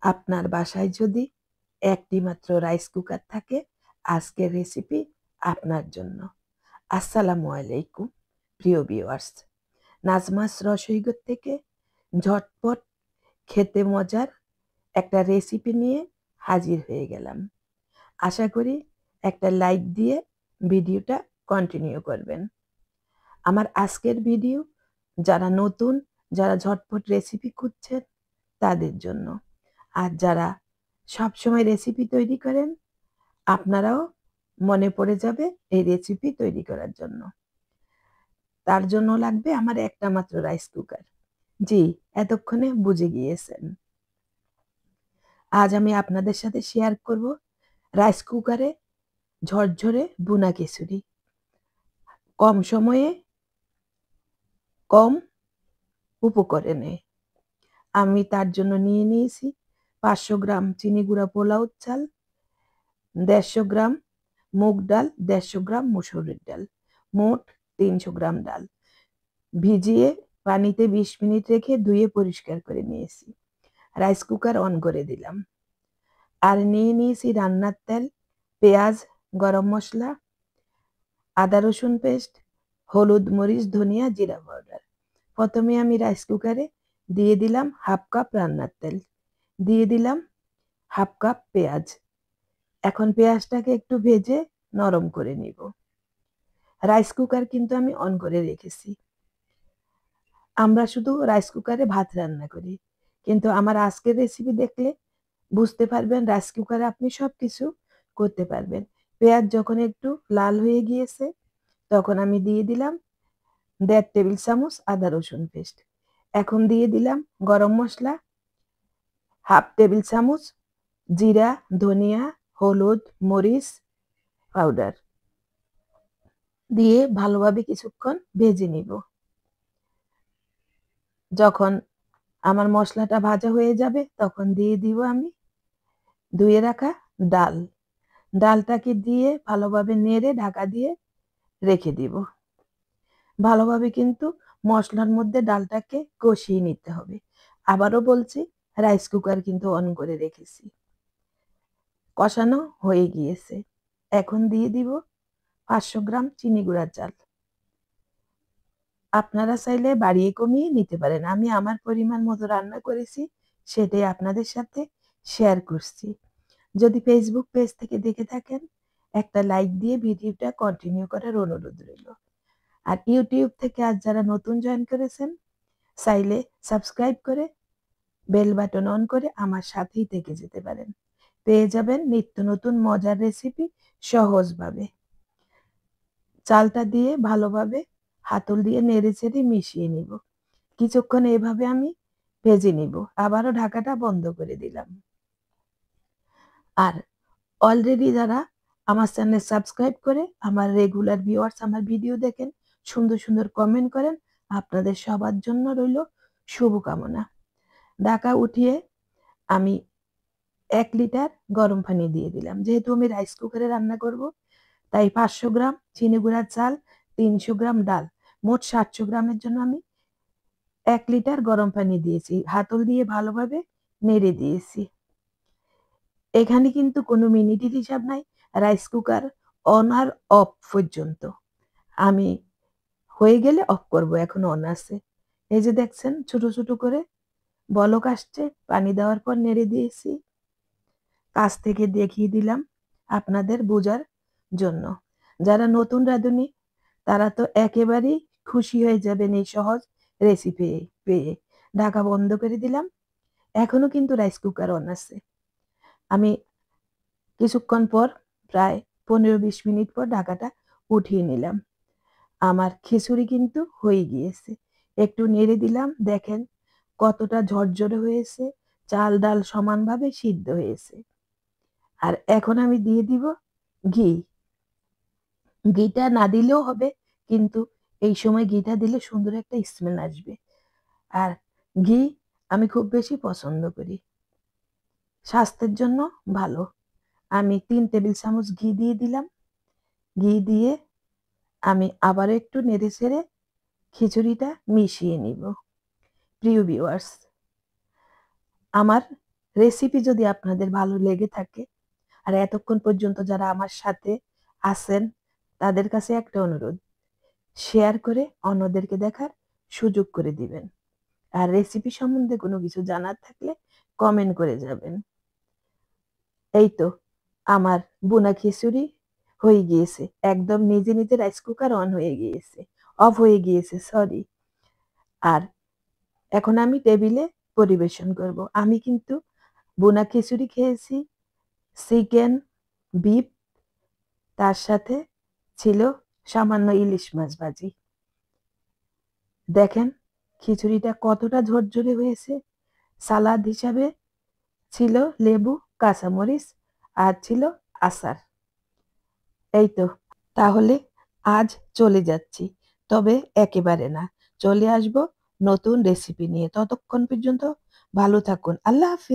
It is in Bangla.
আপনার বাসায় যদি একটি মাত্র রাইস কুকার থাকে, আজকের রেসিপি আপনার জন্য। আসসালামু আলাইকুম প্রিয় ভিউয়ার্স, নাজমাস রসইগর থেকে ঝটপট খেতে মজার একটা রেসিপি নিয়ে হাজির হয়ে গেলাম। আশা করি একটা লাইক দিয়ে ভিডিওটা কন্টিনিউ করবেন। আমার আজকের ভিডিও যারা নতুন, যারা ঝটপট রেসিপি খুঁজছেন তাদের জন্য। আর যারা সবসময় রেসিপি তৈরি করেন, আপনারাও মনে পড়ে যাবে এই রেসিপি তৈরি করার জন্য। তার জন্য লাগবে আমার একটা মাত্র রাইস কুকার। জি, এতক্ষণে বুঝে গিয়েছেন। আজ আমি আপনাদের সাথে শেয়ার করব রাইস কুকারে ঝরঝরে বুনা খিচুড়ি। কম সময়ে কম উপকরণে আমি তার জন্য নিয়ে নিয়েছি 500 গ্রাম চিনি গুঁড়া পোলাও চাল, 150 গ্রাম মুগ ডাল, 150 গ্রাম মসুরের ডাল, মোট 300 গ্রাম ডাল ভিজিয়ে পানিতে 20 মিনিট রেখে ধুয়ে পরিষ্কার করে নিয়েছি। রাইস কুকার অন করে দিলাম। আর নিয়ে নিয়েছি রান্নার তেল, পেঁয়াজ, গরম মশলা, আদা রসুন পেস্ট, হলুদ, মরিচ, ধনিয়া, জিরা পাউডার। প্রথমে আমি রাইস কুকারে দিয়ে দিলাম হাফ কাপ রান্নার তেল, দিয়ে দিলাম হাফ কাপ পেঁয়াজ। এখন পেঁয়াজটাকে একটু ভেজে নরম করে নিব। রাইস কুকার কিন্তু আমি অন করে রেখেছি। আমরা শুধু রাইস কুকারে ভাত রান্না করি, কিন্তু আমার আজকের রেসিপি দেখলে বুঝতে পারবেন রাইস কুকারে আপনি সবকিছু করতে পারবেন। পেঁয়াজ যখন একটু লাল হয়ে গিয়েছে, তখন আমি দিয়ে দিলাম 1.5 টেবিল চামচ আদা রসুন পেস্ট। এখন দিয়ে দিলাম গরম মশলা, হাফ টেবিল চামচ জিরা, ধনিয়া, হলুদ, মরিচ পাউডার দিয়ে ভালোভাবে কিছুক্ষণ ভেজে নিব। যখন আমার মশলাটা ভাজা হয়ে যাবে, তখন দিয়ে দিব আমি ধুয়ে রাখা ডাল। ডালটাকে দিয়ে ভালোভাবে নেড়ে ঢাকা দিয়ে রেখে দিব। ভালোভাবে কিন্তু মশলার মধ্যে ডালটাকে কষিয়ে নিতে হবে। আবারও বলছি, রাইস কুকার কিন্তু অন করে রেখেছি। কষানো হয়ে গিয়েছে। এখন দিয়ে দিব 500 গ্রাম চিনি গুঁড়ার চাল। আপনারা চাইলে বাড়িয়ে কমিয়ে নিতে পারেন। আমি আমার পরিমাণ মতো রান্না করেছি, সেটাই আপনাদের সাথে শেয়ার করছি। যদি ফেসবুক পেজ থেকে দেখে থাকেন, একটা লাইক দিয়ে ভিডিওটা কন্টিনিউ করার অনুরোধ রইল। আর ইউটিউব থেকে আজ যারা নতুন জয়েন করেছেন, চাইলে সাবস্ক্রাইব করে বেল বাটন অন করে আমার সাথেই থেকে যেতে পারেন। পেয়ে যাবেন নিত্য নতুন মজার রেসিপি সহজভাবে। চালটা দিয়ে ভালোভাবে হাতল দিয়ে নেড়ে চেড়ে মিশিয়ে নিব। কিছুক্ষণ এভাবে আমি ভেজে নিব। আবারও ঢাকাটা বন্ধ করে দিলাম। আর অলরেডি যারা আমার চ্যানেল সাবস্ক্রাইব করে আমার রেগুলার ভিউয়ার্স, আমার ভিডিও দেখেন, সুন্দর সুন্দর কমেন্ট করেন, আপনাদের সবার জন্য রইল শুভকামনা। ঢাকা উঠিয়ে আমি 1 লিটার গরম পানি দিয়ে দিলাম। যেহেতু আমি রাইস কুকারে রান্না করব, তাই 500 গ্রাম চিনি গুঁড়ার চাল, 300 গ্রাম ডাল, মোট 700 গ্রামের জন্য আমি 1 লিটার গরম পানি দিয়েছি। হাতল দিয়ে ভালোভাবে নেড়ে দিয়েছি। এখানে কিন্তু কোনো মিনিটের হিসাব নাই। রাইস কুকার অন আর অফ পর্যন্ত। আমি হয়ে গেলে অফ করব, এখন অন আছে। এই যে দেখছেন ছোট ছোট করে বলক আসছে, পানি দেওয়ার পর নেড়ে দিয়েছি। কাছ থেকে দেখিয়ে দিলাম আপনাদের বোঝার জন্য। যারা নতুন রাঁধুনি, তারা তো একেবারেই খুশি হয়ে যাবেন এই সহজ রেসিপি পেয়ে। ঢাকা বন্ধ করে দিলাম। এখনো কিন্তু রাইস কুকার অন আছে। আমি কিছুক্ষণ পর, প্রায় 15-20 মিনিট পর ঢাকাটা উঠিয়ে নিলাম। আমার খিচুড়ি কিন্তু হয়ে গিয়েছে। একটু নেড়ে দিলাম, দেখেন কতটা ঝরঝরে হয়েছে, চাল ডাল সমানভাবে সিদ্ধ হয়েছে। আর এখন আমি দিয়ে দিব ঘি। ঘিটা না দিলেও হবে, কিন্তু এই সময় ঘিটা দিলে সুন্দর একটা স্মেল আসবে। আর ঘি আমি খুব বেশি পছন্দ করি, স্বাস্থ্যের জন্য ভালো। আমি 3 টেবিল চামচ ঘি দিয়ে দিলাম। ঘি দিয়ে আমি আবার একটু নেড়ে ছেড়ে খিচুড়িটা মিশিয়ে নিব। প্রিয় ভিউয়ার্স, আমার রেসিপি যদি আপনাদের ভালো লেগে থাকে, আর এতক্ষণ পর্যন্ত যারা আমার সাথে আছেন তাদের কাছে একটা অনুরোধ, শেয়ার করে অন্যদেরকে দেখার সুযোগ করে দিবেন। আর রেসিপি সম্বন্ধে কোনো কিছু জানার থাকলে কমেন্ট করে যাবেন। এই তো আমার বোনা খিচুড়ি হয়ে গিয়েছে, একদম নিজে নিজে রাইস কুকার অন হয়ে গিয়েছে, অফ হয়ে গিয়েছে, সরি। আর এখন আমি টেবিলে পরিবেশন করব। আমি কিন্তু বোনা খিচুড়ি খেয়েছি, চিকেন, বিফ, তার সাথে ছিল সামান্য ইলিশ মাছ ভাজি। দেখেন খিচুড়িটা কতটা ঝরঝরে হয়েছে। সালাদ হিসাবে ছিল লেবু, কাঁচামরিচ, আর ছিল আচার। এই তো, তাহলে আজ চলে যাচ্ছি, তবে একেবারে না, চলে আসব নতুন রেসিপি নিয়ে। ততক্ষণ পর্যন্ত ভালো থাকুন। আল্লাহ হাফিজ।